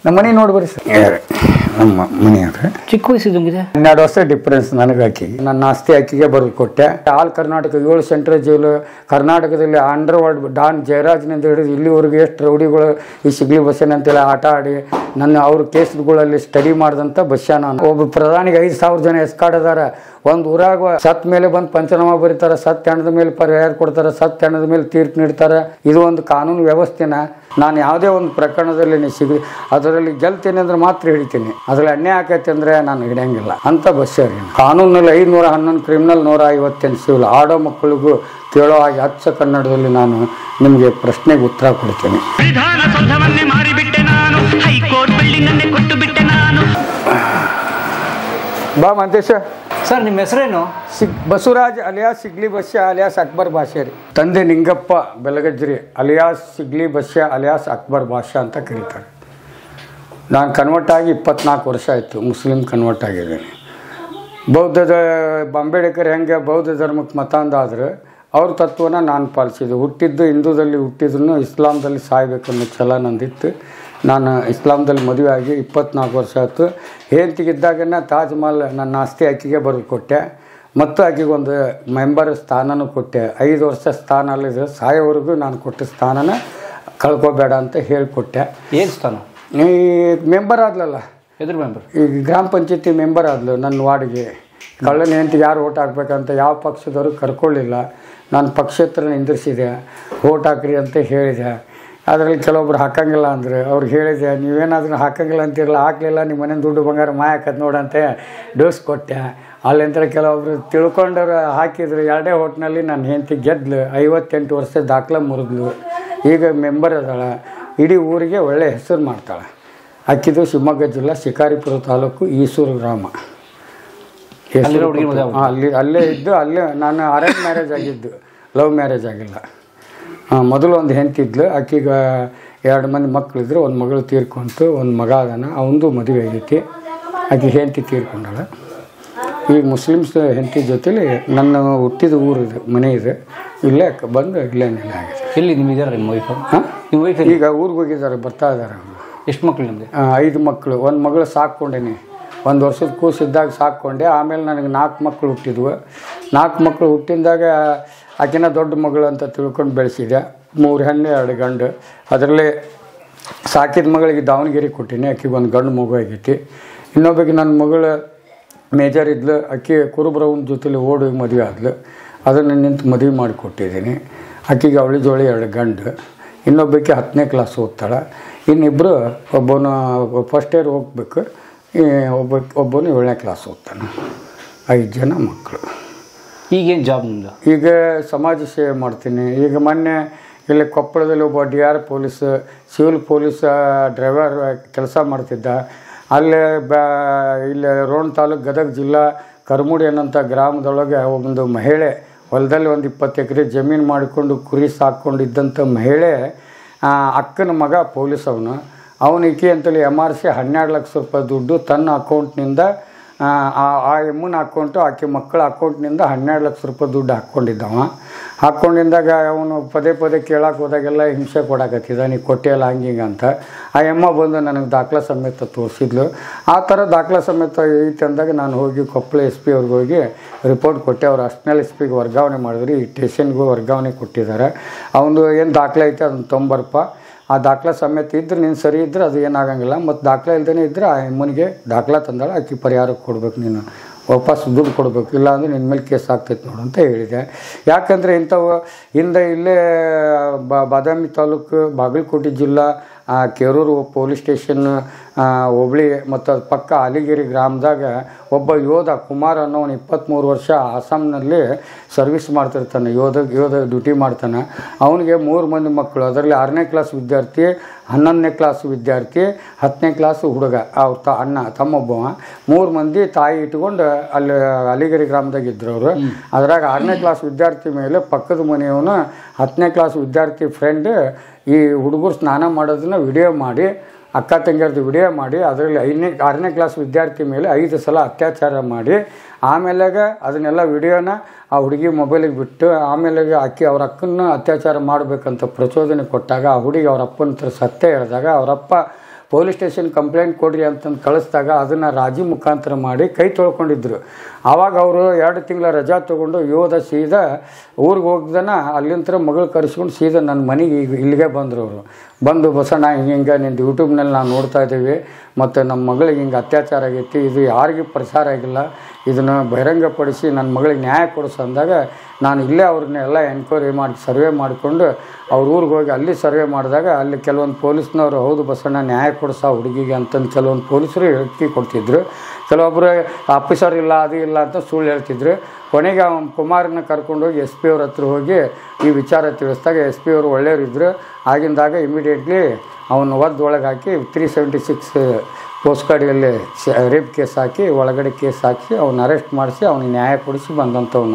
ನಮ್ಮ ಮನೆ ನೋಡಿ ಬರ್ರಿ ಸರ್. ನಮ್ಮ ಮನೆಯವ್ರೆ ಚಿಕ್ಕ ವಯಸ್ಸಿದಂಗಿದೆ 12 ವರ್ಷ ಡಿಫ್ರೆನ್ಸ್ ನನಗೆ ಆಕಿಗೆ. ನನ್ನ ಆಸ್ತಿ ಆಕಿಗೆ ಬರೆದು ಕೊಟ್ಟೆ. ಆಲ್ ಕರ್ನಾಟಕ 7 ಸೆಂಟ್ರಲ್ ಜೈಲು ಕರ್ನಾಟಕದಲ್ಲಿ ಅಂಡರ್ ವರ್ಲ್ಡ್ ಡಾನ್ ಜಯರಾಜ್ನಿಂದ ಹಿಡಿದು ಇಲ್ಲಿವರೆಗೂ ಎಷ್ಟು ರೌಡಿಗಳು ಈ ಸಿಗ್ಲಿ ಬಸ್ಸನ್ ಅಂತೇಳಿ ಆಟ ಆಡಿ ನನ್ನ ಅವ್ರ ಕೇಸ್ಗಳಲ್ಲಿ ಸ್ಟಡಿ ಮಾಡಿದಂಥ ಬಸ್ಸ ನಾನು. ಒಬ್ಬ ಪ್ರಧಾನಿಗೆ 5,000 ಜನ ಎಸ್ಕಾಡ್ ಅದಾರ. ಒಂದು ಊರಾಗ ಸತ್ ಮೇಲೆ ಬಂದು ಪಂಚನಾಮ ಬರೀತಾರೆ, ಸತ್ ಹೆಣದ ಮೇಲೆ ಪರಿಹಾರ ಕೊಡ್ತಾರೆ, ಸತ್ ಹೆಣದ ಮೇಲೆ ತೀರ್ಪು ನೀಡ್ತಾರೆ. ಇದು ಒಂದು ಕಾನೂನು ವ್ಯವಸ್ಥೆನ. ನಾನು ಯಾವುದೇ ಒಂದು ಪ್ರಕರಣದಲ್ಲಿ ಸಿಗಲಿ ಅದರಲ್ಲಿ ಗೆಲ್ತೀನಿ ಅಂದ್ರೆ ಮಾತ್ರ ಹಿಡಿತೀನಿ. ಅದ್ರಲ್ಲಿ ಅನ್ಯಾಯ ಆಕೈತೆ ಅಂದರೆ ನಾನು ಹಿಡಿಯಂಗಿಲ್ಲ ಅಂತ ಬಸ್ಸೇರಿ. ಕಾನೂನಲ್ಲಿ 511 ಕ್ರಿಮಿನಲ್, 158 ಸಿವಿಲ್. ಆಡೋ ಮಕ್ಕಳಿಗೂ ಕೇಳೋ ಹಾಗೆ ಅಚ್ಚ ಕನ್ನಡದಲ್ಲಿ ನಾನು ನಿಮಗೆ ಪ್ರಶ್ನೆಗೆ ಉತ್ತರ ಕೊಡ್ತೀನಿ. ಬಾ ಮಂತೇಶ ಸರ್, ನಿಮ್ಮ ಹೆಸರೇನು? ಬಸವರಾಜ್ ಅಲಿಯಾಸ್ ಸಿಗ್ಲಿ ಬಸ್ಯ ಅಲಿಯಾಸ್ ಅಕ್ಬರ್ ಭಾಷೆ ರೀ. ತಂದೆ ನಿಂಗಪ್ಪ ಬೆಲಗಜ್ರಿ ಅಲಿಯಾಸ್ ಸಿಗ್ಲಿ ಬಸ್ಯ ಅಲಿಯಾಸ್ ಅಕ್ಬರ್ ಭಾಷಾ ಅಂತ ಕರೀತಾರೆ. ನಾನು ಕನ್ವರ್ಟ್ ಆಗಿ 24 ವರ್ಷ ಆಯಿತು. ಮುಸ್ಲಿಂ ಕನ್ವರ್ಟ್ ಆಗಿದ್ದೀನಿ. ಬೌದ್ಧದ ಅಂಬೇಡ್ಕರ್ ಹೆಂಗೆ ಬೌದ್ಧ ಧರ್ಮಕ್ಕೆ ಮತಾಂಧಾದ್ರೆ ಅವ್ರ ತತ್ವನ ನಾನು ಪಾಲಿಸಿದೆ. ಹುಟ್ಟಿದ್ದು ಹಿಂದೂದಲ್ಲಿ ಹುಟ್ಟಿದ್ರು ಇಸ್ಲಾಂದಲ್ಲಿ ಸಾಯ್ಬೇಕನ್ನೋ ಛಲ ನಂದಿತ್ತು. ನಾನು ಇಸ್ಲಾಂದಲ್ಲಿ ಮದುವೆ ಆಗಿ 24 ವರ್ಷ ಆಯಿತು. ಹೆಂಡತಿಗಿದ್ದಾಗನೇ ತಾಜ್ ಮಹಲ್ ನನ್ನ ಆಸ್ತಿ ಆಕೆಗೆ ಬರೆದು ಕೊಟ್ಟೆ. ಮತ್ತು ಆಕೆಗೆ ಒಂದು ಮೆಂಬರ್ ಸ್ಥಾನನೂ ಕೊಟ್ಟೆ. 5 ವರ್ಷ ಸ್ಥಾನ ಅಲ್ಲಿದೆ, ಸಾಯೋವರೆಗೂ ನಾನು ಕೊಟ್ಟ ಸ್ಥಾನನ ಕಳ್ಕೊಬೇಡ ಅಂತ ಹೇಳಿಕೊಟ್ಟೆ. ಏನು ಸ್ಥಾನ? ಈ ಮೆಂಬರ್ ಆದ್ಲಲ್ಲ, ಎದುರು ಮೆಂಬರ್, ಈಗ ಗ್ರಾಮ ಪಂಚಾಯತಿ ಮೆಂಬರ್ ಆದ್ಲು ನನ್ನ ವಾರ್ಡ್ಗೆ. ಕಳ್ಳನ ಹೆಂಡತಿಗೆ ಯಾರು ಓಟ್ ಹಾಕ್ಬೇಕಂತ ಯಾವ ಪಕ್ಷದವರು ಕರ್ಕೊಳ್ಳಿಲ್ಲ. ನಾನು ಪಕ್ಷೇತರ ನಿಂದಿರಿಸಿದೆ, ಓಟ್ ಹಾಕ್ರಿ ಅಂತ ಹೇಳಿದೆ. ಅದರಲ್ಲಿ ಕೆಲವೊಬ್ರು ಹಾಕಂಗಿಲ್ಲ ಅಂದರೆ ಅವ್ರಿಗೆ ಹೇಳಿದೆ, ನೀವೇನಾದ್ರೂ ಹಾಕಂಗಿಲ್ಲ ಅಂತಿರಲ್ಲ, ಹಾಕಲಿಲ್ಲ ನಿಮ್ಮ ಮನೆ ದುಡ್ಡು ಬಂಗಾರ ಮಾಯಾಕತ್ ನೋಡಂತೆ ಡೋಸ್ ಕೊಟ್ಟೆ. ಅಲ್ಲಿಂದ ಕೆಲವೊಬ್ರು ತಿಳ್ಕೊಂಡವ್ರು ಹಾಕಿದ್ರು. 2 ಓಟ್ನಲ್ಲಿ ನನ್ನ ಹೆಂಡತಿ ಗೆದ್ಲು. 58 ವರ್ಷ ದಾಖಲೆ ಮುರಿದ್ಲು. ಈಗ ಮೆಂಬರ್ ಅದಾಳೆ. ಇಡೀ ಊರಿಗೆ ಒಳ್ಳೆ ಹೆಸರು ಮಾಡ್ತಾಳೆ. ಅಕ್ಕಿದು ಶಿವಮೊಗ್ಗ ಜಿಲ್ಲಾ ಶಿಕಾರಿಪುರ ತಾಲೂಕು ಈಸೂರು ಗ್ರಾಮ. ಅಲ್ಲೇ ಇದ್ದು ಅಲ್ಲೇ ನಾನು ಅರೇಂಜ್ ಮ್ಯಾರೇಜ್ ಆಗಿದ್ದು, ಲವ್ ಮ್ಯಾರೇಜ್ ಆಗಿಲ್ಲ. ಮೊದಲು ಒಂದು ಹೆಂಡತಿದ್ಲು. ಆಕೆಗೆ 2 ಮಂದಿ ಮಕ್ಕಳಿದ್ರು. ಒಂದು ಮಗಳು ತೀರ್ಕೊಂತು, ಒಂದು ಮಗ ಅದಾನ, ಅವನದು ಮದುವೆ ಆಗೈತಿ. ಆಕೆ ಹೆಂಡತಿ ತೀರ್ಕೊಂಡಾಳೆ. ಈಗ ಮುಸ್ಲಿಮ್ಸ್ ಹೆಂಡತಿ ಜೊತೆಲಿ ನನ್ನ ಹುಟ್ಟಿದ ಊರಿದೆ, ಮನೆ ಇದೆ. ಇಲ್ಲೇ ಬಂದು ಇಲ್ಲೇ ನೆಲೆ ಆಗಿದೆ. ಎಲ್ಲಿ ನಿಮ್ಮಿದ್ದಾರೆ ನಿಮ್ಮ ವೈಫ್? ಹಾಂ, ನಿಮ್ಮ ವೈಫ್ ಈಗ ಊರಿಗೆ ಹೋಗಿದ್ದಾರೆ, ಬರ್ತಾ ಇದ್ದಾರೆ ಅವರು. ಎಷ್ಟು ಮಕ್ಕಳು ನಿಮಗೆ? 5 ಮಕ್ಕಳು. ಒಂದು ಮಗಳು ಸಾಕ್ಕೊಂಡೇನಿ. 1 ವರ್ಷದ ಕೂಸಿದ್ದಾಗ ಸಾಕ್ಕೊಂಡೆ. ಆಮೇಲೆ ನನಗೆ 4 ಮಕ್ಕಳು ಹುಟ್ಟಿದ್ವು. 4 ಮಕ್ಕಳು ಹುಟ್ಟಿದಾಗ ಆಕೆನ ದೊಡ್ಡ ಮಗಳು ಅಂತ ತಿಳ್ಕೊಂಡು ಬೆಳೆಸಿದೆ. 3 ಹೆಣ್ಣು 2 ಗಂಡು. ಅದರಲ್ಲೇ ಸಾಕಿದ ಮಗಳಿಗೆ ದಾವಣಗೆರೆ ಕೊಟ್ಟೀನಿ. ಆಕೆಗೆ ಒಂದು ಗಂಡು ಮಗು ಆಗೈತಿ. ಇನ್ನೊಬ್ಬಕ್ಕೆ ನನ್ನ ಮಗಳು ಮೇಜರ್ ಇದ್ಲು. ಆಕೆ ಕುರುಬ್ರವನ ಜೊತೆಲಿ ಓಡಿ ಮದುವೆ ಆದ್ಲು. ಅದನ್ನು ನಿಂತು ಮದುವೆ ಮಾಡಿಕೊಟ್ಟಿದ್ದೀನಿ. ಆಕೆಗೆ ಅವಳಿ ಜೋಳಿ 2 ಗಂಡು. ಇನ್ನೊಬ್ಬಕ್ಕೆ 10ನೇ ಕ್ಲಾಸ್ ಓದ್ತಾಳೆ. ಇನ್ನಿಬ್ಬರು ಒಬ್ಬನು ಫಸ್ಟ್ ಇಯರ್ ಹೋಗ್ಬೇಕು, ಒಬ್ಬನು 7ನೇ ಕ್ಲಾಸ್ ಓದ್ತಾನೆ. 5 ಜನ ಮಕ್ಕಳು. ಈಗೇನು ಜಾಬ್ ನಿಮ್ಮದು? ಈಗ ಸಮಾಜ ಸೇವೆ ಮಾಡ್ತೀನಿ. ಈಗ ಮೊನ್ನೆ ಇಲ್ಲಿ ಕೊಪ್ಪಳದಲ್ಲಿ ಒಬ್ಬ DR police, civil police driver ಕೆಲಸ ಮಾಡ್ತಿದ್ದ. ಅಲ್ಲೇ ಇಲ್ಲಿ ರೋಣ ತಾಲೂಕು ಗದಗ ಜಿಲ್ಲಾ ಕರ್ಮುಡಿ ಅನ್ನೋಂಥ ಗ್ರಾಮದೊಳಗೆ ಒಂದು ಮಹಿಳೆ ಹೊಲದಲ್ಲಿ ಒಂದು 20 ಎಕರೆ ಜಮೀನು ಮಾಡಿಕೊಂಡು ಕುರಿ ಸಾಕ್ಕೊಂಡಿದ್ದಂಥ ಮಹಿಳೆ ಅಕ್ಕನ ಮಗ ಪೊಲೀಸ್ ಅವನಿಕೆ ಅಂತೇಳಿ MRC 12 ಲಕ್ಷ ರೂಪಾಯಿ ದುಡ್ಡು ತನ್ನ ಅಕೌಂಟ್ನಿಂದ ಆ ಎಮ್ಮನ ಅಕೌಂಟು ಆಕೆ ಮಕ್ಕಳ ಅಕೌಂಟ್ನಿಂದ 12 ಲಕ್ಷ ರೂಪಾಯಿ ದುಡ್ಡು ಹಾಕ್ಕೊಂಡಿದ್ದಾಗ ಅವನು ಪದೇ ಪದೇ ಕೇಳಕ್ಕೆ ಹೋದಾಗೆಲ್ಲ ಹಿಂಸೆ ಕೊಡಕತ್ತಿದ್ದ, ನೀ ಕೊಟ್ಟಿಯಲ್ಲ ಹಂಗಿಂಗೆ ಅಂತ. ಆ ಎಮ್ಮ ಬಂದು ನನಗೆ ದಾಖಲೆ ಸಮೇತ ತೋರಿಸಿದ್ಲು. ಆ ಥರ ದಾಖಲೆ ಸಮೇತ ಐತೆ ಅಂದಾಗ ನಾನು ಹೋಗಿ ಕೊಪ್ಪಳ SP ಅವ್ರಿಗೆ ಹೋಗಿ ರಿಪೋರ್ಟ್ ಕೊಟ್ಟೆ. ಅವ್ರು ಅಷ್ಟನೇ SPಗೆ ವರ್ಗಾವಣೆ ಮಾಡಿದ್ರು. ಈ ಸ್ಟೇಷನ್ಗೂ ವರ್ಗಾವಣೆ ಕೊಟ್ಟಿದ್ದಾರೆ. ಅವನು ಏನು ದಾಖಲೆ ಐತೆ ಅದನ್ನು ತೊಂಬರಪ್ಪ, ಆ ದಾಖಲೆ ಸಮೇತ ಇದ್ರೆ ನೀನು ಸರಿ ಇದ್ದರೆ ಅದು ಏನಾಗಂಗಿಲ್ಲ, ಮತ್ತು ದಾಖಲೆ ಇಲ್ದೇ ಇದ್ದರೆ ಆ ಎಮ್ಮನಿಗೆ ದಾಖಲೆ ತಂದಾಳೆ, ಆಕೆ ಪರಿಹಾರಕ್ಕೆ ಕೊಡ್ಬೇಕು, ನೀನು ವಾಪಸ್ ದುಡ್ಡು ಕೊಡಬೇಕು, ಇಲ್ಲಾಂದರೆ ನಿನ್ನ ಮೇಲೆ ಕೇಸ್ ಆಗ್ತೈತೆ ನೋಡು ಅಂತ ಹೇಳಿದೆ. ಯಾಕಂದರೆ ಇಂಥವು ಹಿಂದೆ ಇಲ್ಲೇ ಬಾದಾಮಿ ತಾಲೂಕು ಬಾಗಲಕೋಟೆ ಜಿಲ್ಲಾ ಕೇರೂರು ಪೊಲೀಸ್ ಸ್ಟೇಷನ್ ಹೋಬಳಿ ಮತ್ತು ಅದು ಪಕ್ಕ ಅಲಿಗೇರಿ ಗ್ರಾಮದಾಗ ಒಬ್ಬ ಯೋಧ ಕುಮಾರ್ ಅನ್ನೋನು 23 ವರ್ಷ ಆಸಾಮ್ನಲ್ಲಿ ಸರ್ವಿಸ್ ಮಾಡ್ತಿರ್ತಾನೆ. ಯೋಧ ಡ್ಯೂಟಿ ಮಾಡ್ತಾನೆ. ಅವನಿಗೆ 3 ಮಂದಿ ಮಕ್ಕಳು. ಅದರಲ್ಲಿ 6ನೇ ಕ್ಲಾಸ್ ವಿದ್ಯಾರ್ಥಿ, 11ನೇ ಕ್ಲಾಸ್ ವಿದ್ಯಾರ್ಥಿ, 10ನೇ ಕ್ಲಾಸ್ ಹುಡುಗ. ಅವ್ರ ತಮ್ಮೊಬ್ಬ. 3 ಮಂದಿ ತಾಯಿ ಇಟ್ಕೊಂಡು ಅಲ್ಲಿ ಅಲಿಗೇರಿ ಗ್ರಾಮದಾಗ ಇದ್ರು ಅವರು. ಅದ್ರಾಗ 6ನೇ ಕ್ಲಾಸ್ ವಿದ್ಯಾರ್ಥಿ ಮೇಲೆ ಪಕ್ಕದ ಮನೆಯವನು 10ನೇ ಕ್ಲಾಸ್ ವಿದ್ಯಾರ್ಥಿ ಫ್ರೆಂಡ್ ಈ ಹುಡುಗರು ಸ್ನಾನ ಮಾಡೋದನ್ನ ವಿಡಿಯೋ ಮಾಡಿ, ಅಕ್ಕ ತಂಗಿಯರ್ದು ವಿಡಿಯೋ ಮಾಡಿ, ಅದರಲ್ಲಿ 6ನೇ ಕ್ಲಾಸ್ ವಿದ್ಯಾರ್ಥಿ ಮೇಲೆ 5 ಸಲ ಅತ್ಯಾಚಾರ ಮಾಡಿ, ಆಮೇಲೆಗ ಅದನ್ನೆಲ್ಲ ವಿಡಿಯೋನ ಆ ಹುಡುಗಿ ಮೊಬೈಲಿಗೆ ಬಿಟ್ಟು, ಆಮೇಲೆಗೆ ಅವ್ರ ಅಕ್ಕನ್ನ ಅತ್ಯಾಚಾರ ಮಾಡಬೇಕಂತ ಪ್ರಚೋದನೆ ಕೊಟ್ಟಾಗ ಆ ಹುಡುಗಿ ಅವ್ರ ಅಪ್ಪನ ಹತ್ರ ಸತ್ಯ ಹೇಳಿದಾಗ ಅವರಪ್ಪ ಪೊಲೀಸ್ ಸ್ಟೇಷನ್ ಕಂಪ್ಲೇಂಟ್ ಕೊಡ್ರಿ ಅಂತಂದು ಕಳಿಸ್ದಾಗ ಅದನ್ನು ರಾಜಿ ಮುಖಾಂತರ ಮಾಡಿ ಕೈ ತೊಳ್ಕೊಂಡಿದ್ರು. ಆವಾಗ ಅವರು 2 ತಿಂಗಳ ರಜಾ ತೊಗೊಂಡು ಸೀದಾ ಊರಿಗೆ ಹೋಗ್ದನ ಅಲ್ಲಿಂದ ಮಗಳು ಕರೆಸ್ಕೊಂಡು ಸೀದಾ ನನ್ನ ಮನೆಗೆ ಈಗ ಇಲ್ಲಿಗೆ ಬಂದರು. ಅವರು ಬಂದು ಬಸಣ್ಣ ಹಿಂಗೆ ನಿಂದು ಯೂಟ್ಯೂಬ್ನಲ್ಲಿ ನಾವು ನೋಡ್ತಾ ಇದ್ದೀವಿ ಮತ್ತು ನಮ್ಮ ಮಗಳಿಗೆ ಹಿಂಗೆ ಅತ್ಯಾಚಾರ ಆಗೈತಿ, ಇದು ಯಾರಿಗೂ ಪ್ರಸಾರ ಆಗಿಲ್ಲ, ಇದನ್ನು ಬಹಿರಂಗಪಡಿಸಿ ನನ್ನ ಮಗಳಿಗೆ ನ್ಯಾಯ ಕೊಡಿಸು ಅಂದಾಗ ನಾನು ಇಲ್ಲೇ ಅವ್ರನ್ನೆಲ್ಲ ಎನ್ಕ್ವೈರಿ ಮಾಡಿ ಸರ್ವೆ ಮಾಡಿಕೊಂಡು ಅವ್ರ ಊರಿಗೆ ಹೋಗಿ ಅಲ್ಲಿ ಸರ್ವೆ ಮಾಡಿದಾಗ ಅಲ್ಲಿ ಕೆಲವೊಂದು ಪೊಲೀಸ್ನವರು ಹೌದು ಬಸಣ್ಣ ನ್ಯಾಯ ಕೊಡಿಸ ಹುಡುಗಿಗೆ ಅಂತಂದು ಕೆಲವೊಂದು ಪೊಲೀಸರು ಹೇಳಿಕೆ ಕೊಡ್ತಿದ್ರು, ಕೆಲವೊಬ್ಬರು ಆಫೀಸರ್ ಇಲ್ಲ ಅದು ಇಲ್ಲ ಅಂತ ಸುಳ್ಳು ಹೇಳ್ತಿದ್ರು. ಕೊನೆಗೆ ಅವನ ಕುಮಾರನ ಕರ್ಕೊಂಡೋಗಿ SP ಅವ್ರ ಹತ್ರ ಹೋಗಿ ಈ ವಿಚಾರ ತಿಳಿಸಿದಾಗ SP ಅವರು ಒಳ್ಳೆಯವರಿದ್ದರು. ಆಗಿಂದಾಗ ಇಮಿಡಿಯೇಟ್ಲಿ ಅವನು ಒಳಗೆ ಹಾಕಿ 376 ಪೋಸ್ಟ್ ಗಾಡಿಯಲ್ಲಿ ರೇಪ್ ಕೇಸ್ ಹಾಕಿ ಒಳಗಡೆ ಕೇಸ್ ಹಾಕಿ ಅವನ್ನ ಅರೆಸ್ಟ್ ಮಾಡಿಸಿ ಅವನಿಗೆ ನ್ಯಾಯ ಕೊಡಿಸಿ ಬಂದಂಥವು.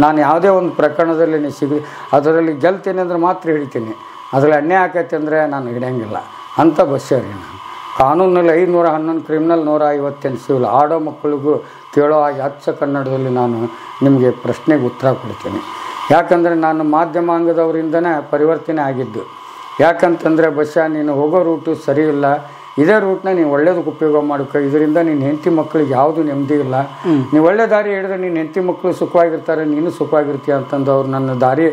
ನಾನು ಯಾವುದೇ ಒಂದು ಪ್ರಕರಣದಲ್ಲಿ ಅದರಲ್ಲಿ ಗೆಲ್ತೀನಿ ಅಂದ್ರೆ ಮಾತ್ರ ಹಿಡಿತೀನಿ, ಅದರಲ್ಲಿ ಅನ್ಯಾಯ ಆಕೈತೆ ಅಂದರೆ ನಾನು ಹಿಡಿಯಂಗಿಲ್ಲ ಅಂತ ಬಸ್ಸೇರಿ. ನಾನು ಕಾನೂನಲ್ಲಿ 511 ಕ್ರಿಮಿನಲ್ 158 ಸಿವಿಲ್ ಆಡೋ ಮಕ್ಕಳಿಗೂ ಕೇಳೋ ಹಾಗೆ ಅಚ್ಚ ಕನ್ನಡದಲ್ಲಿ ನಾನು ನಿಮಗೆ ಪ್ರಶ್ನೆಗೆ ಉತ್ತರ ಕೊಡ್ತೀನಿ. ಯಾಕಂದರೆ ನಾನು ಮಾಧ್ಯಮಾಂಗದವರಿಂದನೇ ಪರಿವರ್ತನೆ ಆಗಿದ್ದು. ಯಾಕಂತಂದರೆ ನೀನು ಹೋಗೋ ರೂಟು ಸರಿ ಇಲ್ಲ, ಇದೇ ರೂಟ್ನ ನೀನು ಒಳ್ಳೇದಕ್ಕೆ ಉಪಯೋಗ ಮಾಡ್ಕೊ, ಇದರಿಂದ ನಿನ್ನ ಹೆಂಡತಿ ಮಕ್ಕಳಿಗೆ ಯಾವುದು ನೆಮ್ಮದಿ ಇಲ್ಲ, ನೀವು ಒಳ್ಳೆ ದಾರಿ ಹಿಡಿದ್ರೆ ನಿನ್ನ ಹೆಂಡತಿ ಮಕ್ಕಳು ಸುಖವಾಗಿರ್ತಾರೆ, ನೀನು ಸುಖವಾಗಿರ್ತೀಯ ಅಂತಂದು ಅವ್ರು ನನ್ನ ದಾರಿ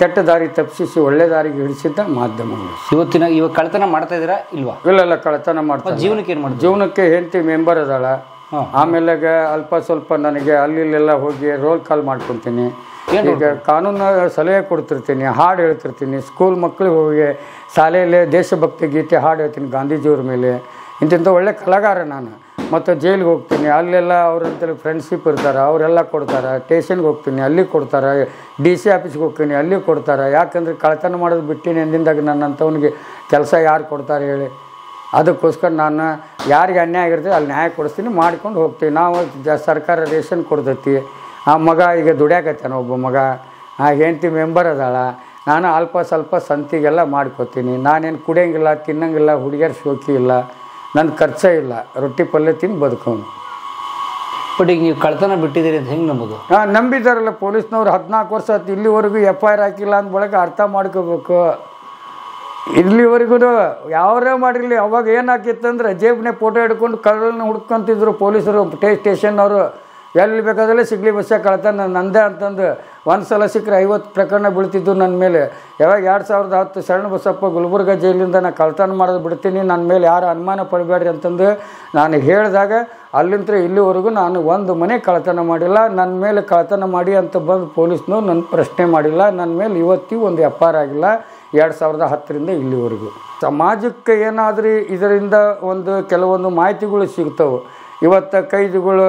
ಕೆಟ್ಟ ದಾರಿ ತಪ್ಪಿಸಿ ಒಳ್ಳೆ ದಾರಿಗೆ ಹಿಡಿಸಿದ್ದ ಮಾಧ್ಯಮಗಳು. ಇವಾಗ ಕಳ್ತನ ಮಾಡ್ತಾ ಇದ್ದೀರಾ ಇಲ್ವಾ? ಇಲ್ಲ ಕಳ್ತನ ಮಾಡ್ತಾರೆ. ಜೀವನಕ್ಕೆ ಏನು ಮಾಡ್ತಾರೆ? ಜೀವನಕ್ಕೆ ಹೆಂಡತಿ ಮೆಂಬರ್ ಅದಾಳ. ಆಮೇಲೆ ಅಲ್ಪ ಸ್ವಲ್ಪ ನನಗೆ ಅಲ್ಲಿಲ್ಲೆಲ್ಲ ಹೋಗಿ ರೋಲ್ ಕಾಲ್ ಮಾಡ್ಕೊತೀನಿ. ಈಗ ಕಾನೂನು ಸಲಹೆ ಕೊಡ್ತಿರ್ತೀನಿ, ಹಾಡು ಹೇಳ್ತಿರ್ತೀನಿ, ಸ್ಕೂಲ್ ಮಕ್ಕಳಿಗೆ ಹೋಗಿ ಶಾಲೆಯಲ್ಲೇ ದೇಶಭಕ್ತಿ ಗೀತೆ ಹಾಡು ಹೇಳ್ತೀನಿ ಗಾಂಧೀಜಿಯವ್ರ ಮೇಲೆ. ಇಂತಿಂಥ ಒಳ್ಳೆ ಕಲಾಗಾರ ನಾನು. ಮತ್ತು ಜೈಲಿಗೆ ಹೋಗ್ತೀನಿ, ಅಲ್ಲೆಲ್ಲ ಅವ್ರಂತೇಳಿ ಫ್ರೆಂಡ್ಶಿಪ್ ಇರ್ತಾರೆ, ಅವರೆಲ್ಲ ಕೊಡ್ತಾರೆ. ಸ್ಟೇಷನ್ಗೆ ಹೋಗ್ತೀನಿ, ಅಲ್ಲಿ ಕೊಡ್ತಾರೆ. DC ಆಫೀಸ್ಗೆ ಹೋಗ್ತೀನಿ, ಅಲ್ಲಿ ಕೊಡ್ತಾರೆ. ಯಾಕಂದರೆ ಕಳ್ತನ ಮಾಡೋದು ಬಿಟ್ಟಿನಿ ಎಂದಿಂದಾಗ ನನ್ನಂಥವ್ನಿಗೆ ಕೆಲಸ ಯಾರು ಕೊಡ್ತಾರೆ ಹೇಳಿ? ಅದಕ್ಕೋಸ್ಕರ ನಾನು ಯಾರಿಗೆ ಅನ್ಯಾಯ ಆಗಿರ್ತದೆ ಅಲ್ಲಿ ನ್ಯಾಯ ಕೊಡಿಸ್ತೀನಿ, ಮಾಡ್ಕೊಂಡು ಹೋಗ್ತೀವಿ. ನಾವು ಸರ್ಕಾರ ರೇಷನ್ ಕೊಡ್ತೈತಿ. ಆ ಮಗ ಈಗ ದುಡ್ಯಾಕತ್ತಾನ, ಒಬ್ಬ ಮಗ, ಆ ಹೆಂಡತಿ ಮೆಂಬರ್ ಅದಾಳ. ನಾನು ಅಲ್ಪ ಸ್ವಲ್ಪ ಸಂತಿಗೆಲ್ಲ ಮಾಡ್ಕೊತೀನಿ. ನಾನೇನು ಕುಡಿಯೋಂಗಿಲ್ಲ, ತಿನ್ನಂಗಿಲ್ಲ, ಹುಡುಗಿಯರ ಶೋಕಿ ಇಲ್ಲ, ನನ್ನ ಖರ್ಚೇ ಇಲ್ಲ, ರೊಟ್ಟಿ ಪಲ್ಯ ತಿಂದು ಬದುಕೋನು. ಬಟ್ ಈಗ ನೀವು ಕಳ್ತನ ಬಿಟ್ಟಿದ್ದೀರಿ ಅಂತ ಹೆಂಗೆ ನಂಬೋದು? ನಂಬಿದಾರಲ್ಲ ಪೊಲೀಸ್ನವ್ರು. 14 ವರ್ಷ ಆಯ್ತು ಇಲ್ಲಿವರೆಗೂ FIR ಹಾಕಿಲ್ಲ ಅಂದ ಬಳಕ ಅರ್ಥ ಮಾಡ್ಕೋಬೇಕು. ಇಲ್ಲಿವರೆಗೂ ಯಾವರೇ ಮಾಡಿರಲಿ, ಅವಾಗ ಏನಾಕಿತ್ತಂದ್ರೆ ಜೇಬ್ನೇ ಫೋಟೋ ಹಿಡ್ಕೊಂಡು ಕಳ್ಳನ್ನ ಹುಡ್ಕೊಂತಿದ್ರು ಪೊಲೀಸರು, ಸ್ಟೇಷನ್ನವರು. ಎಲ್ಲಿ ಬೇಕಾದಲ್ಲೇ ಸಿಗಲಿ ಬಸ್ಸ ಕಳ್ತನ ನಂದೇ ಅಂತಂದು ಒಂದು ಸಲ ಸಿಕ್ಕರೆ 50 ಪ್ರಕರಣ ಬೀಳ್ತಿದ್ದು ನನ್ನ ಮೇಲೆ. ಯಾವಾಗ 2010 ಶರಣ ಬಸಪ್ಪ ಗುಲ್ಬರ್ಗ ಜೈಲಿಂದ ನಾನು ಕಳ್ತನ ಮಾಡೋದು ಬಿಡ್ತೀನಿ, ನನ್ನ ಮೇಲೆ ಯಾರು ಅನುಮಾನ ಪಡಬೇಡ್ರಿ ಅಂತಂದು ನಾನು ಹೇಳಿದಾಗ ಅಲ್ಲಿಂದ ಇಲ್ಲಿವರೆಗೂ ನಾನು ಒಂದು ಮನೆ ಕಳ್ತನ ಮಾಡಿಲ್ಲ. ನನ್ನ ಮೇಲೆ ಕಳ್ತನ ಮಾಡಿ ಅಂತ ಬಂದು ಪೊಲೀಸ್ನವ್ರು ನನ್ನ ಪ್ರಶ್ನೆ ಮಾಡಿಲ್ಲ. ನನ್ನ ಮೇಲೆ ಇವತ್ತಿಗೂ ಒಂದು FIR ಆಗಿಲ್ಲ 2010ರಿಂದ ಇಲ್ಲಿವರೆಗೂ. ಸಮಾಜಕ್ಕೆ ಏನಾದರೂ ಇದರಿಂದ ಒಂದು ಕೆಲವೊಂದು ಮಾಹಿತಿಗಳು ಸಿಗ್ತವೆ. ಇವತ್ತು ಕೈದಿಗಳು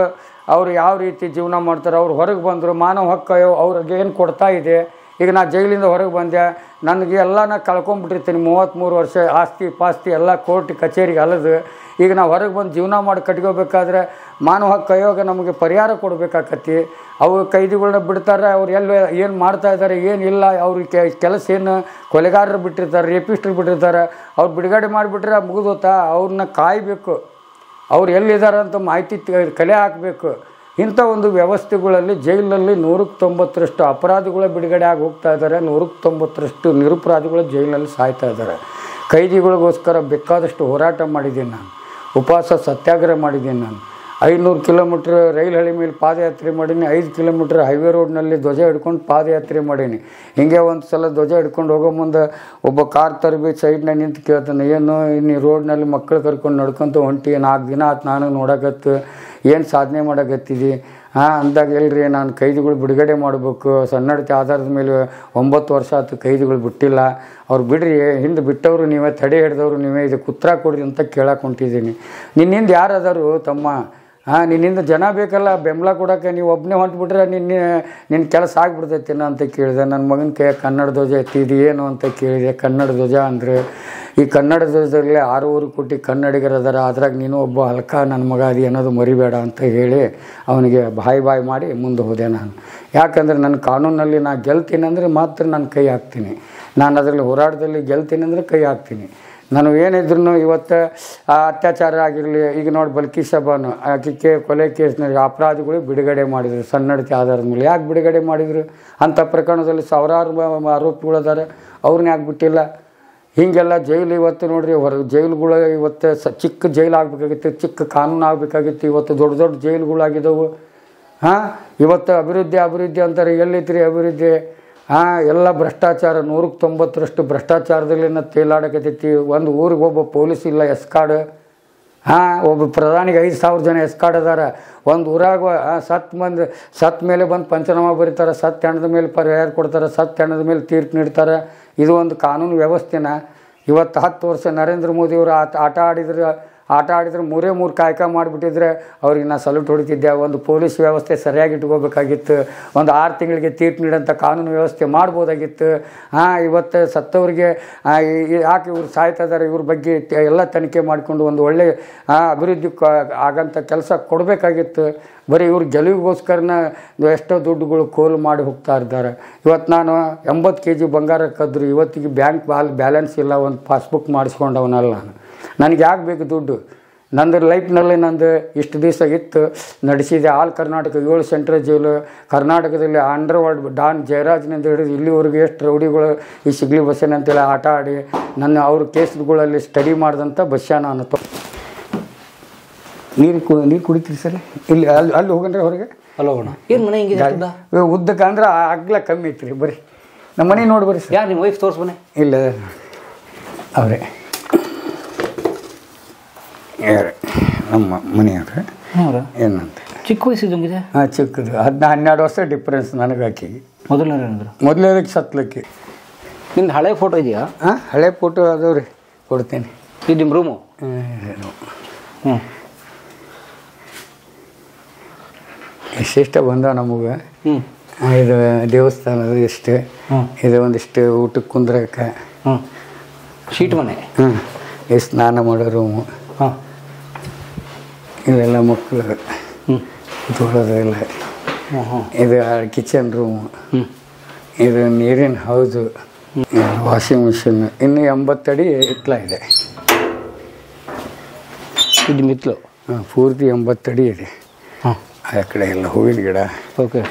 ಅವರು ಯಾವ ರೀತಿ ಜೀವನ ಮಾಡ್ತಾರೆ, ಅವ್ರು ಹೊರಗೆ ಬಂದರು, ಮಾನವ ಹಕ್ಕು ಅವ್ರಿಗೆ ಏನು ಕೊಡ್ತಾ ಇದೆ. ಈಗ ನಾನು ಜೈಲಿಂದ ಹೊರಗೆ ಬಂದೆ, ನನಗೆ ಎಲ್ಲ ನಾನು ಕಳ್ಕೊಂಬಿಟ್ಟಿರ್ತೀನಿ. 33 ವರ್ಷ ಆಸ್ತಿ ಪಾಸ್ತಿ ಎಲ್ಲ ಕೋರ್ಟ್ ಕಚೇರಿಗೆ ಅಲ್ಲದು. ಈಗ ನಾವು ಹೊರಗೆ ಬಂದು ಜೀವನ ಮಾಡಿ ಕಟ್ಕೋಬೇಕಾದ್ರೆ ಮಾನವ ಹಕ್ಕು ಆಯೋಗ ನಮಗೆ ಪರಿಹಾರ ಕೊಡಬೇಕಾಕತಿ. ಅವು ಕೈದಿಗಳನ್ನ ಬಿಡ್ತಾರೆ, ಅವ್ರು ಎಲ್ಲ ಏನು ಮಾಡ್ತಾಯಿದ್ದಾರೆ ಏನಿಲ್ಲ, ಅವ್ರಿಗೆ ಕೆಲಸ ಏನು ಕೊಲೆಗಾರರು ಬಿಟ್ಟಿರ್ತಾರೆ, ರೇಪಿಸ್ಟ್ರು ಬಿಟ್ಟಿರ್ತಾರೆ. ಅವ್ರು ಬಿಡುಗಡೆ ಮಾಡಿಬಿಟ್ರೆ ಮುಗಿದೋತಾ, ಅವ್ರನ್ನ ಕಾಯಬೇಕು, ಅವ್ರು ಎಲ್ಲಿದ್ದಾರೆ ಅಂತ ಮಾಹಿತಿ ಕಲೆ ಹಾಕಬೇಕು. ಇಂಥ ಒಂದು ವ್ಯವಸ್ಥೆಗಳಲ್ಲಿ ಜೈಲಲ್ಲಿ 190ರಷ್ಟು ಅಪರಾಧಿಗಳ ಬಿಡುಗಡೆ ಆಗಿ ಹೋಗ್ತಾ ಇದ್ದಾರೆ, 190ರಷ್ಟು ನಿರಪರಾಧಿಗಳು ಜೈಲಲ್ಲಿ ಸಾಯ್ತಾ ಇದ್ದಾರೆ. ಕೈದಿಗಳಿಗೋಸ್ಕರ ಬೇಕಾದಷ್ಟು ಹೋರಾಟ ಮಾಡಿದ್ದೀನಿ ನಾನು, ಉಪವಾಸ ಸತ್ಯಾಗ್ರಹ ಮಾಡಿದ್ದೀನಿ ನಾನು. 500 ಕಿಲೋಮೀಟ್ರ್ ರೈಲು ಹಳಿ ಮೇಲೆ ಪಾದಯಾತ್ರೆ ಮಾಡೀನಿ, 5 ಕಿಲೋಮೀಟ್ರ್ ಹೈವೇ ರೋಡ್ನಲ್ಲಿ ಧ್ವಜ ಹಿಡ್ಕೊಂಡು ಪಾದಯಾತ್ರೆ ಮಾಡೀನಿ. ಹಿಂಗೆ ಒಂದು ಸಲ ಧ್ವಜ ಹಿಡ್ಕೊಂಡು ಹೋಗೋ ಮುಂದೆ ಒಬ್ಬ ಕಾರ್ ತರಬೇತಿ ಸೈಡ್ನಾಗ ನಿಂತು ಕೇಳ್ತಾನೆ, ಏನು ಇನ್ನು ರೋಡ್ನಲ್ಲಿ ಮಕ್ಕಳು ಕರ್ಕೊಂಡು ನಡ್ಕೊತ ಹೊಂಟಿ 4 ದಿನ ಆಯ್ತು ನಾನು ನೋಡಕತ್ತು, ಏನು ಸಾಧನೆ ಮಾಡಕತ್ತಿದ್ದಿ ಅಂದಾಗ, ಎಲ್ರಿ ನಾನು ಕೈದಿಗಳು ಬಿಡುಗಡೆ ಮಾಡಬೇಕು, ಸನ್ನಡತೆ ಆಧಾರದ ಮೇಲೆ 9 ವರ್ಷ ಆಯ್ತು ಕೈದಿಗಳು ಬಿಟ್ಟಿಲ್ಲ, ಅವ್ರು ಬಿಡ್ರಿ, ಹಿಂದೆ ಬಿಟ್ಟವರು ನೀವೇ, ತಡೆ ಹಿಡಿದವರು ನೀವೇ, ಇದಕ್ಕೆ ಉತ್ತರ ಕೊಡ್ರಿ ಅಂತ ಕೇಳಕ್ಕೆ ಹೊಂಟಿದ್ದೀನಿ. ನಿನ್ನಿಂದ ಯಾರು ಅದಾರು ತಮ್ಮ? ನಿನ್ನಿಂದ ಜನ ಬೇಕಲ್ಲ ಬೆಂಬಲ ಕೊಡೋಕ್ಕೆ. ನೀವು ಒಬ್ಬನೇ ಹೊಂಟ್ಬಿಟ್ರೆ ನಿನ್ನ ಕೆಲಸ ಆಗಿಬಿಡ್ತೈತೇನೋ ಅಂತ ಕೇಳಿದೆ. ನನ್ನ ಮಗನ ಕೈ ಕನ್ನಡ ಧ್ವಜ ಎತ್ತಿದ್ದು ಏನು ಅಂತ ಕೇಳಿದೆ. ಕನ್ನಡ ಧ್ವಜ ಅಂದರೆ ಈ ಕನ್ನಡ ಧ್ವಜದಲ್ಲಿ 6 ಕೋಟಿ ಕನ್ನಡಿಗರು ಅದಾರ, ಅದ್ರಾಗ ನೀನು ಒಬ್ಬ ಹಲ್ಕ ನನ್ನ ಮಗ ಅದು ಅನ್ನೋದು ಮರಿಬೇಡ ಅಂತ ಹೇಳಿ ಅವನಿಗೆ ಬಾಯಿ ಮಾಡಿ ಮುಂದೆ ಹೋದೆ ನಾನು. ಯಾಕಂದರೆ ನನ್ನ ಕಾನೂನಲ್ಲಿ ನಾನು ಗೆಲ್ತೀನಿ ಅಂದರೆ ಮಾತ್ರ ನಾನು ಕೈ ಹಾಕ್ತೀನಿ. ನಾನು ಅದರಲ್ಲಿ ಹೋರಾಟದಲ್ಲಿ ಗೆಲ್ತೀನಿ ಅಂದರೆ ಕೈ ಹಾಕ್ತೀನಿ. ನಾನು ಏನಿದ್ರು ಇವತ್ತು ಅತ್ಯಾಚಾರ ಆಗಿರಲಿ, ಈಗ ನೋಡಿ ಬಲ್ಕೀಶ್ ಬಾನು ಆಕೆ ಕೊಲೆ ಕೇಸ್ನಲ್ಲಿ ಅಪರಾಧಿಗಳು ಬಿಡುಗಡೆ ಮಾಡಿದರು ಸನ್ನಡತೆ ಆಧಾರದ ಮೇಲೆ. ಯಾಕೆ ಬಿಡುಗಡೆ ಮಾಡಿದರು? ಅಂಥ ಪ್ರಕರಣದಲ್ಲಿ 1000 ಆರೋಪಿಗಳು ಅದಾರೆ, ಅವ್ರನ್ನ ಯಾಕೆ ಬಿಟ್ಟಿಲ್ಲ? ಹೀಗೆಲ್ಲ ಜೈಲು ಇವತ್ತು ನೋಡ್ರಿ ಜೈಲುಗಳು ಇವತ್ತು ಚಿಕ್ಕ ಜೈಲು ಆಗಬೇಕಾಗಿತ್ತು, ಚಿಕ್ಕ ಕಾನೂನು ಆಗಬೇಕಾಗಿತ್ತು. ಇವತ್ತು ದೊಡ್ಡ ದೊಡ್ಡ ಜೈಲುಗಳಾಗಿದ್ದವು. ಇವತ್ತು ಅಭಿವೃದ್ಧಿ ಅಂತಾರೆ. ಎಲ್ಲೈತ್ರಿ ಅಭಿವೃದ್ಧಿ? ಎಲ್ಲ ಭ್ರಷ್ಟಾಚಾರ, 190% ಭ್ರಷ್ಟಾಚಾರದಲ್ಲಿನ ತೇಲಾಡಕತ್ತೈತಿ. ಒಂದು ಊರಿಗೆ ಒಬ್ಬ ಪೊಲೀಸ್ ಇಲ್ಲ, ಎಸ್ಕಾರ್ಡ್. ಒಬ್ಬ ಪ್ರಧಾನಿಗೆ 5,000 ಜನ ಎಸ್ಕಾರ್ಡ್ ಅದಾರ. ಒಂದು ಊರಾಗ ಸತ್ ಮೇಲೆ ಬಂದು ಪಂಚನಾಮ ಬರೀತಾರೆ, ಸತ್ ಹೆಣದ ಮೇಲೆ ಪರಿಹಾರ ಕೊಡ್ತಾರೆ, ಸತ್ ಹೆಣದ ಮೇಲೆ ತೀರ್ಪು ನೀಡ್ತಾರೆ. ಇದು ಒಂದು ಕಾನೂನು ವ್ಯವಸ್ಥೆನ. ಇವತ್ತು 10 ವರ್ಷ ನರೇಂದ್ರ ಮೋದಿಯವರು ಆಟ ಆಡಿದ್ರೆ 3 ಕಾಯ್ಕ ಮಾಡಿಬಿಟ್ಟಿದ್ರೆ ಅವ್ರಿಗೆ ನಾ ಸಲ್ಯೂಟ್ ಹೊಡಿತಿದ್ದೆ. ಒಂದು ಪೊಲೀಸ್ ವ್ಯವಸ್ಥೆ ಸರಿಯಾಗಿ ಇಟ್ಕೋಬೇಕಾಗಿತ್ತು. ಒಂದು 6 ತಿಂಗಳಿಗೆ ತೀರ್ಪು ನೀಡೋಂಥ ಕಾನೂನು ವ್ಯವಸ್ಥೆ ಮಾಡ್ಬೋದಾಗಿತ್ತು. ಇವತ್ತು ಸತ್ತವರಿಗೆ ಯಾಕೆ ಇವ್ರು ಸಾಯ್ತಾ ಇದ್ದಾರೆ, ಇವ್ರ ಬಗ್ಗೆ ಎಲ್ಲ ತನಿಖೆ ಮಾಡಿಕೊಂಡು ಒಂದು ಒಳ್ಳೆಯ ಅಭಿವೃದ್ಧಿ ಆಗಂಥ ಕೆಲಸ ಕೊಡಬೇಕಾಗಿತ್ತು. ಬರೀ ಇವ್ರ ಗೆಲುವಿಗೋಸ್ಕರನ ಎಷ್ಟೋ ದುಡ್ಡುಗಳು ಕೋಲು ಮಾಡಿ ಹೋಗ್ತಾ ಇದ್ದಾರೆ. ಇವತ್ತು ನಾನು 80 kg ಬಂಗಾರ ಕದ್ರು, ಇವತ್ತಿಗೆ ಬ್ಯಾಂಕ್ ಬ್ಯಾಲೆನ್ಸ್ ಇಲ್ಲ, ಒಂದು ಪಾಸ್ಬುಕ್ ಮಾಡಿಸ್ಕೊಂಡವನಲ್ಲ ನಾನು. ನನಗೆ ಯಾಕೆ ಬೇಕು ದುಡ್ಡು? ನಂದು ಲೈಫ್ನಲ್ಲಿ ನಂದು ಇಷ್ಟು ದಿವಸ ಇತ್ತು, ನಡೆಸಿದೆ. ಆಲ್ ಕರ್ನಾಟಕ 7 ಸೆಂಟ್ರಲ್ ಜೈಲು, ಕರ್ನಾಟಕದಲ್ಲಿ ಅಂಡರ್ವರ್ಲ್ಡ್ ಡಾನ್ ಜಯರಾಜ್ನಿಂದ ಹಿಡಿದು ಇಲ್ಲಿವರೆಗೂ ಎಷ್ಟು ರೌಡಿಗಳು ಈ ಸಿಗ್ಲಿ ಬಸ್ಸೇನೆ ಅಂತೇಳಿ ಆಟ ಆಡಿ ಅವ್ರ ಕೇಸ್ಗಳಲ್ಲಿ ಸ್ಟಡಿ ಮಾಡಿದಂಥ ಬಸ್ಸ ನಾನು. ನೀರು ಕುಡಿತೀರಿ ಸರ್? ಇಲ್ಲಿ ಅಲ್ಲಿ ಹೋಗಂದ್ರೆ ಹೊರಗೆ ಅಲ್ಲಿ ಹೋಗೋಣ. ಏನು ಮನೆ ಹಿಂಗೆ ಉದ್ದಕ್ಕೆ ಅಂದ್ರೆ ಅಗ್ಲ ಕಮ್ಮಿ ಐತ್ರಿ. ಬರ್ರಿ ನಮ್ಮ ಮನೆ ನೋಡಿ ಬರ್ರಿ ಸರ್. ಯಾರು ನಿಮ್ಮ ವೈಫ್ ತೋರಿಸ್ ಮನೆ? ಇಲ್ಲ ಅವರೇ ನಮ್ಮ ಮನೆಯವ್ರೆ. ಏನಂತ ಚಿಕ್ಕ ವಯಸ್ಸಿದಂಗಿದೆ? ಚಿಕ್ಕದು 12 ವರ್ಷ ಡಿಫ್ರೆನ್ಸ್ ನನಗೆ ಆಕೆಗೆ. ಮೊದಲನೇದಕ್ಕೆ ಸತ್ಲಕ್ಕೆ. ನಿಮ್ದು ಹಳೆ ಫೋಟೋ ಇದೆಯಾ? ಹಳೆ ಫೋಟೋ ಅದಾವ್ರಿ, ಕೊಡ್ತೀನಿ. ಇದು ನಿಮ್ಮ ರೂಮು? ಎಷ್ಟೆಷ್ಟ ಬಂದಾವ ನಮಗೆ. ಇದು ದೇವಸ್ಥಾನದ ಇಷ್ಟು, ಇದು ಒಂದಿಷ್ಟು ಊಟಕ್ಕೆ ಕುಂದ್ರಕ್ಕೆ, ಶೀಟ್ ಮನೆ, ಸ್ನಾನ ಮಾಡೋ ರೂಮು, ಇವೆಲ್ಲ ಮಕ್ಕಳು ತೊಳೋದೆಲ್ಲ, ಇದು ಕಿಚನ್ ರೂಮು, ಇದು ನೀರಿನ ಹೌದು, ವಾಷಿಂಗ್ ಮಿಷಿನ್. ಇನ್ನು 80 ಅಡಿ ಹಿತ್ಲ ಇದೆ. ಇದು ಮಿತ್ಲು ಪೂರ್ತಿ 80 ಅಡಿ ಇದೆ. ಆ ಕಡೆ ಎಲ್ಲ ಹೂವಿನ ಗಿಡ. ಓಕೆ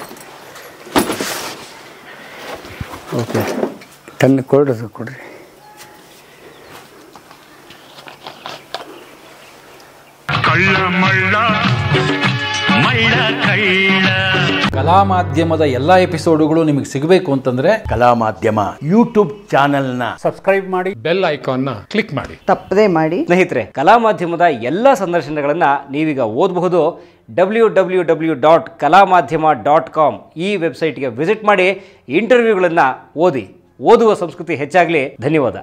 ಓಕೆ, ತಂದು ಕೊಡ್ರಿ. ಕಲಾ ಮಾಧ್ಯಮದ ಎಲ್ಲಾ ಎಪಿಸೋಡುಗಳು ನಿಮಗೆ ಸಿಗಬೇಕು ಅಂತಂದ್ರೆ ಕಲಾ ಮಾಧ್ಯಮ ಯೂಟ್ಯೂಬ್ ಚಾನೆಲ್ನ ಸಬ್ಸ್ಕ್ರೈಬ್ ಮಾಡಿ, ಬೆಲ್ ಐಕಾನ್ನ ಕ್ಲಿಕ್ ಮಾಡಿ, ತಪ್ಪದೇ ಮಾಡಿ. ಸ್ನೇಹಿತರೆ, ಕಲಾ ಮಾಧ್ಯಮದ ಎಲ್ಲ ಸಂದರ್ಶನಗಳನ್ನು ನೀವೀಗ ಓದಬಹುದು. www.kalamadhyama.com ಈ ವೆಬ್ಸೈಟ್ಗೆ ವಿಸಿಟ್ ಮಾಡಿ ಇಂಟರ್ವ್ಯೂಗಳನ್ನು ಓದಿ. ಓದುವ ಸಂಸ್ಕೃತಿ ಹೆಚ್ಚಾಗಲಿ. ಧನ್ಯವಾದ.